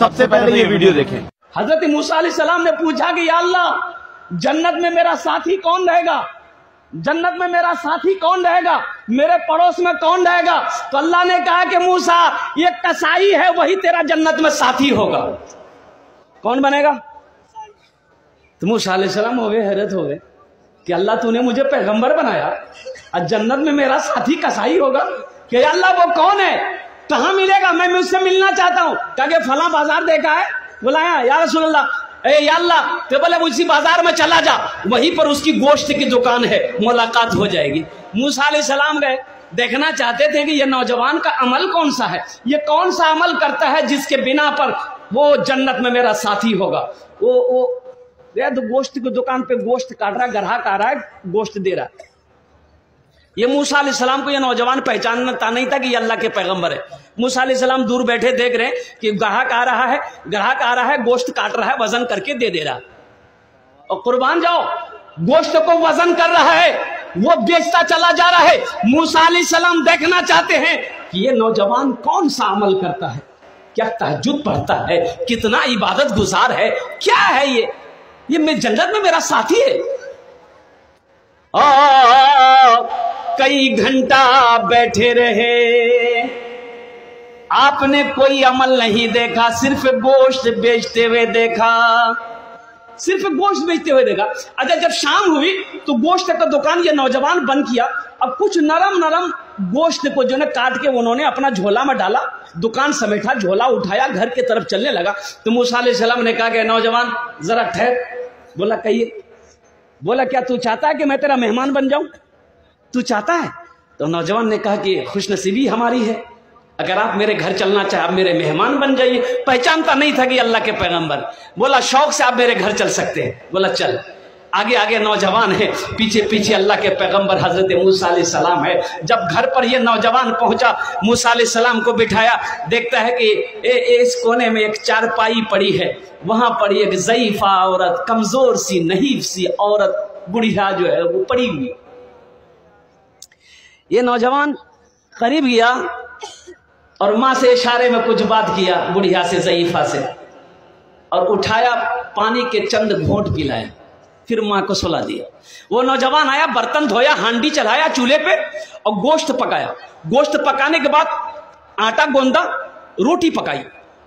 सबसे पहले ये वीडियो देखें। हजरत मूसा अलैहिस्सलाम ने पूछा कि या अल्लाह, जन्नत में मेरा साथी कौन रहेगा? जन्नत में मेरा साथी कौन रहेगा? मेरे पड़ोस में कौन रहेगा? तो अल्लाह ने कहा कि मूसा, ये कसाई है, वही तेरा जन्नत में साथी होगा। कौन बनेगा? तो मूसा अलैहिस्सलाम हो गए, हैरत हो गए कि अल्लाह तूने मुझे पैगंबर बनाया और जन्नत में मेरा साथी कसाई होगा? कि अल्लाह वो कौन है, कहां मिलेगा, मैं उससे मिलना चाहता हूं। कहा फला बाजार देखा है? बुलाया, या रसूल अल्लाह, या अल्लाह, तो बोले उसी बाजार में चला जा, वहीं पर उसकी गोश्त की दुकान है, मुलाकात हो जाएगी। मूसा अलैहिस्सलाम गए, देखना चाहते थे कि ये नौजवान का अमल कौन सा है, ये कौन सा अमल करता है जिसके बिना पर वो जन्नत में मेरा साथी होगा। वो गया तो गोश्त की दुकान पे गोश्त काट रहा है, ग्राहक आ रहा है, गोश्त दे रहा है। ये मूसा अलैहिस्सलाम को ये नौजवान पहचानता नहीं था कि ये अल्लाह के पैगंबर है। मूसा अलैहिस्सलाम दूर बैठे देख रहे हैं कि ग्राहक आ रहा है, गोश्त काट रहा है, वजन करके दे दे रहा, और कुर्बान जाओ, गोश्त को वजन कर रहा है, वो बेचता चला जा रहा है। मूसा अलैहिस्सलाम देखना चाहते हैं कि ये नौजवान कौन सा अमल करता है, क्या तहज्जुद पढ़ता है, कितना इबादत गुजार है, क्या है ये मैं जन्नत में मेरा साथी है। कई घंटा बैठे रहे, आपने कोई अमल नहीं देखा, सिर्फ गोश्त बेचते हुए देखा, सिर्फ गोश्त बेचते हुए देखा। अच्छा, जब शाम हुई तो गोश्त का दुकान ये नौजवान बंद किया। अब कुछ नरम नरम गोश्त को जो है काट के उन्होंने अपना झोला में डाला, दुकान समेटा, झोला उठाया, घर की तरफ चलने लगा। तो मूसा अलैहिस्सलाम ने कहा कि नौजवान जरा ठहर। बोला कहिए। बोला क्या तू चाहता है कि मैं तेरा मेहमान बन जाऊं? तू चाहता है? तो नौजवान ने कहा कि खुशनसीबी हमारी है, अगर आप मेरे घर चलना चाहे, आप मेरे मेहमान बन जाइए। पहचानता नहीं था कि अल्लाह के पैगंबर। बोला शौक से आप मेरे घर चल सकते हैं। बोला चल। आगे आगे नौजवान है, पीछे पीछे अल्लाह के पैगंबर हजरत मूसा अलैहिस्सलाम है। जब घर पर ये नौजवान पहुंचा, मूसा अलैहिस्सलाम को बिठाया, देखता है कि इस कोने में एक चारपाई पड़ी है, वहां पर एक ज़ईफा औरत, कमजोर सी नहीफ सी औरत, बुढ़िया जो है वो पड़ी हुई। ये नौजवान करीब गया और माँ से इशारे में कुछ बात किया, बुढ़िया से, ज़ईफा से, और उठाया, पानी के चंद घोंट पिलाए, फिर माँ को सुला दिया। वो नौजवान आया, बर्तन धोया, हांडी चढ़ाया चूल्हे पे और गोश्त पकाया। गोश्त पकाने के बाद आटा गोंदा, रोटी पकाई,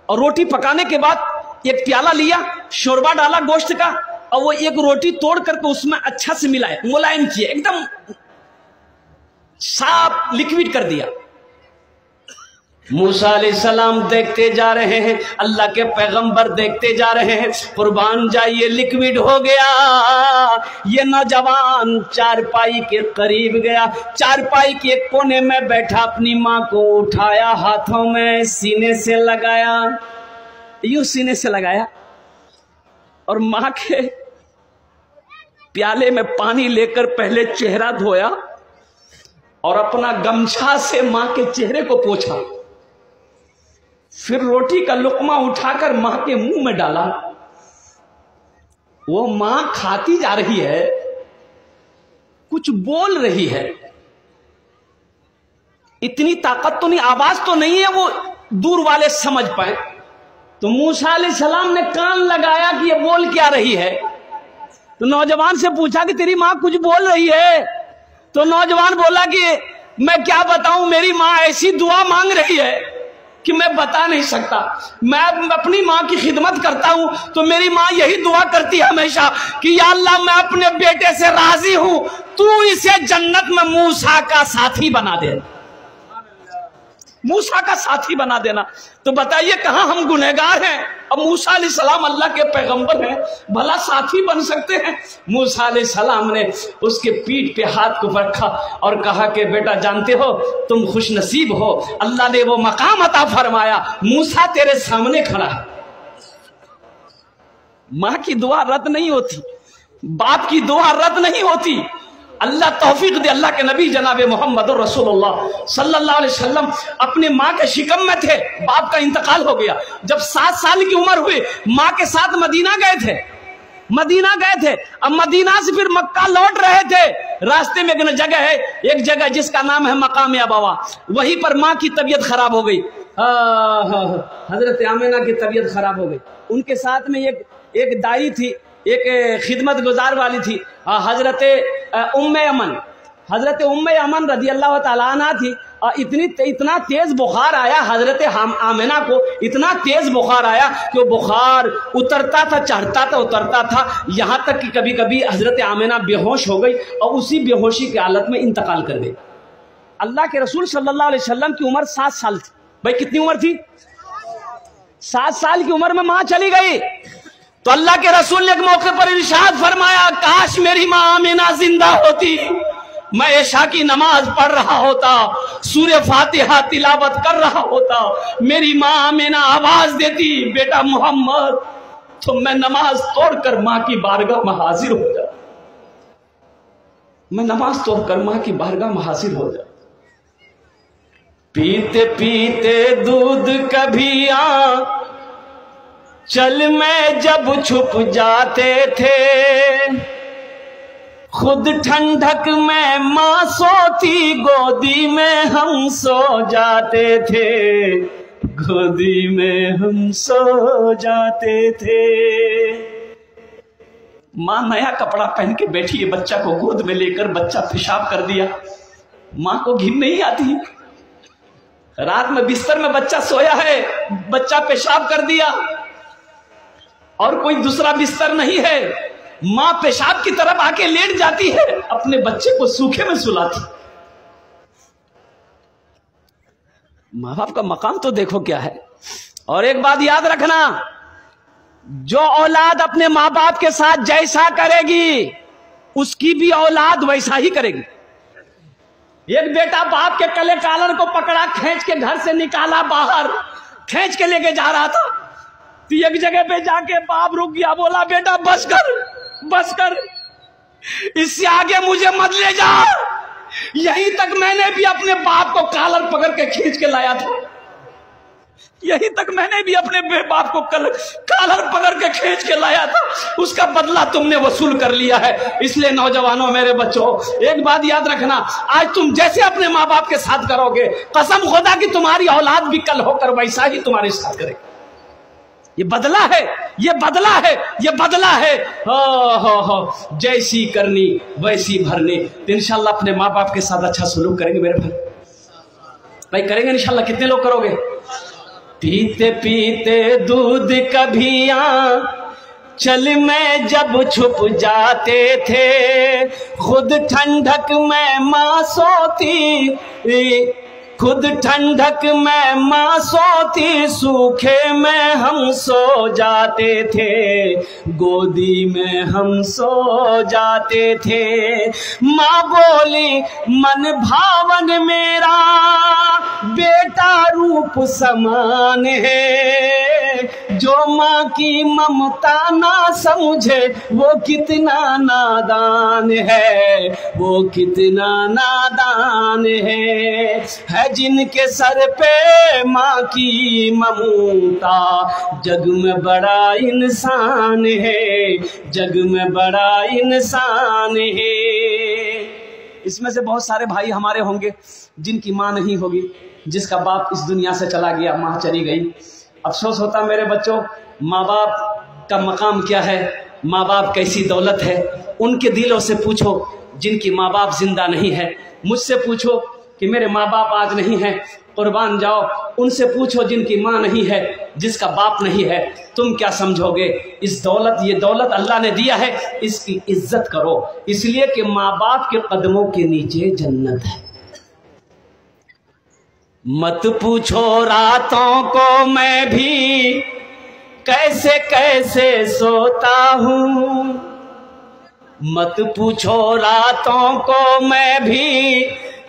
और रोटी पकाने के बाद एक प्याला लिया, शोरबा डाला गोश्त का, और वो एक रोटी तोड़ करके उसमें अच्छा से मिलाया, मुलायम किया, एकदम साफ लिक्विड कर दिया। मूसा अलैहिस्सलाम देखते जा रहे हैं, अल्लाह के पैगंबर देखते जा रहे हैं। कुर्बान जाइए, लिक्विड हो गया। ये नौजवान चारपाई के करीब गया, चारपाई के कोने में बैठा, अपनी माँ को उठाया, हाथों में सीने से लगाया, यूं सीने से लगाया, और माँ के प्याले में पानी लेकर पहले चेहरा धोया और अपना गमछा से माँ के चेहरे को पोंछा, फिर रोटी का लुकमा उठाकर मां के मुंह में डाला। वो मां खाती जा रही है, कुछ बोल रही है, इतनी ताकत तो नहीं, आवाज तो नहीं है वो दूर वाले समझ पाए। तो मूसा अलैहिस्सलाम ने कान लगाया कि ये बोल क्या रही है। तो नौजवान से पूछा कि तेरी मां कुछ बोल रही है? तो नौजवान बोला कि मैं क्या बताऊं, मेरी मां ऐसी दुआ मांग रही है कि मैं बता नहीं सकता। मैं अपनी माँ की खिदमत करता हूँ तो मेरी माँ यही दुआ करती है हमेशा कि या अल्लाह, मैं अपने बेटे से राजी हूं, तू इसे जन्नत में मूसा का साथी बना दे, मूसा का साथी बना देना। तो बताइए कहां हम गुनहगार हैं? अब मूसा अलैहिस्सलाम अल्लाह के पैगंबर हैं, भला साथी बन सकते हैं? मूसा अलैहिस्सलाम ने उसके पीठ पे हाथ को रखा और कहा कि बेटा, जानते हो तुम खुशनसीब हो, अल्लाह ने वो मकाम अता फरमाया, मूसा तेरे सामने खड़ा है। मां की दुआ रद्द नहीं होती, बाप की दुआ रद्द नहीं होती। अल्लाह तौफीक दे। अल्लाह के नबी जनाब मोहम्मद रसूलुल्लाह सल्लल्लाहु अलैहि वसल्लम अपने माँ के शिकम में थे, बाप का इंतकाल हो गया। जब 7 साल की उम्र हुई, माँ के साथ मदीना गए थे। अब मदीना से फिर मक्का लौट रहे थे। रास्ते में एक जगह है, एक जगह जिसका नाम है मकाम अबवा, वहीं पर माँ की तबीयत खराब हो गई। हजरत आमिना की तबीयत खराब हो गई। उनके साथ में एक दाई थी, एक खिदमत गुजार वाली थी, हजरत उम्मे अमन रजी अल्लाह ताला अन्हा थी। इतना तेज बुखार आया हजरत आमिना को, इतना तेज बुखार आया कि वो बुखार उतरता था, चढ़ता था, उतरता था, यहाँ तक कि कभी कभी हजरत आमिना बेहोश हो गई और उसी बेहोशी की हालत में इंतकाल कर गई। अल्लाह के रसूल सल्लल्लाहु अलैहि वसल्लम की उम्र 7 साल थी। भाई कितनी उम्र थी? 7 साल की उम्र में मां चली गई। तो अल्लाह के रसूल ने एक मौके पर इरशाद फरमाया, काश मेरी मां आमिना जिंदा होती, मैं ऐशा की नमाज पढ़ रहा होता, सूरह फातिहा तिलावत कर रहा होता, मेरी मां आमिना आवाज देती, बेटा मोहम्मद, तो मैं नमाज तोड़कर मां की बारगाह में हाजिर हो जा, मैं नमाज तोड़कर मां की बारगाह में हाजिर हो जा। पीते पीते दूध कभी चल में जब छुप जाते थे, खुद ठंडक में मां सोती, गोदी में हम सो जाते थे, गोदी में हम सो जाते थे। मां नया कपड़ा पहन के बैठी है, बच्चा को गोद में लेकर, बच्चा पेशाब कर दिया, मां को घिन नहीं आती। रात में बिस्तर में बच्चा सोया है, बच्चा पेशाब कर दिया और कोई दूसरा बिस्तर नहीं है, मां पेशाब की तरफ आके लेट जाती है, अपने बच्चे को सूखे में सुलाती। मां बाप का मकाम तो देखो क्या है। और एक बात याद रखना, जो औलाद अपने मां बाप के साथ जैसा करेगी, उसकी भी औलाद वैसा ही करेगी। एक बेटा बाप के कले कालर को पकड़ा, खींच के घर से निकाला बाहर, खींच के लेके जा रहा था, तो एक जगह पे जाके बाप रुक गया, बोला बेटा बस कर, बस कर, इससे आगे मुझे मत ले जा। यहीं तक मैंने भी अपने बाप को कालर पकड़ के खींच के लाया था, यहीं तक मैंने भी अपने बाप को कालर पकड़ के खींच के लाया था, उसका बदला तुमने वसूल कर लिया है। इसलिए नौजवानों, मेरे बच्चों, एक बात याद रखना, आज तुम जैसे अपने माँ बाप के साथ करोगे, कसम खुदा कि तुम्हारी औलाद भी कल होकर वैसा ही तुम्हारे साथ करेगी। ये बदला है, ये बदला है, ये बदला है। हो जैसी करनी वैसी भरनी। तो इंशाल्लाह अपने माँ बाप के साथ अच्छा सलूक करेंगे मेरे भाई, करेंगे इंशाल्लाह। कितने लोग करोगे? पीते पीते दूध कभी चल में जब छुप जाते थे, खुद ठंडक में मां सोती, खुद ठंडक में मां सोती, सूखे में हम सो जाते थे, गोदी में हम सो जाते थे। मां बोली मन भावन मेरा बेटा रूप समान है, जो मां की ममता ना समझे वो कितना नादान है, वो कितना नादान है जिनके सर पे माँ की ममता, जग में बड़ा इंसान है, जग में बड़ा इंसान है। इसमें से बहुत सारे भाई हमारे होंगे जिनकी माँ नहीं होगी, जिसका बाप इस दुनिया से चला गया, माँ चली गई। अफसोस होता मेरे बच्चों, माँ बाप का मकाम क्या है, माँ बाप कैसी दौलत है। उनके दिलों से पूछो जिनकी माँ बाप जिंदा नहीं है, मुझसे पूछो कि मेरे माँ बाप आज नहीं है, कुर्बान जाओ। उनसे पूछो जिनकी माँ नहीं है, जिसका बाप नहीं है, तुम क्या समझोगे। इस दौलत, ये दौलत अल्लाह ने दिया है, इसकी इज्जत करो, इसलिए कि माँ बाप के कदमों के नीचे जन्नत है। मत पूछो रातों को मैं भी कैसे कैसे सोता हूँ, मत पूछो रातों को मैं भी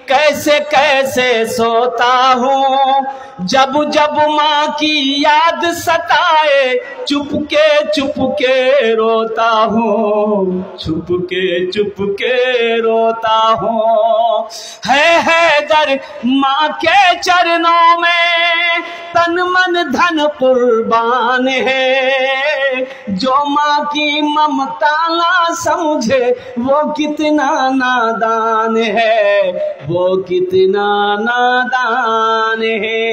कैसे कैसे सोता हूँ, जब जब माँ की याद सताए चुपके रोता हूँ, चुपके रोता हूँ। है दर माँ के चरणों में तन मन धन कुर्बान है, जो माँ की ममता ना समझे वो कितना नादान है, वो कितना नादान है।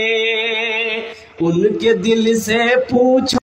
उनके दिल से पूछो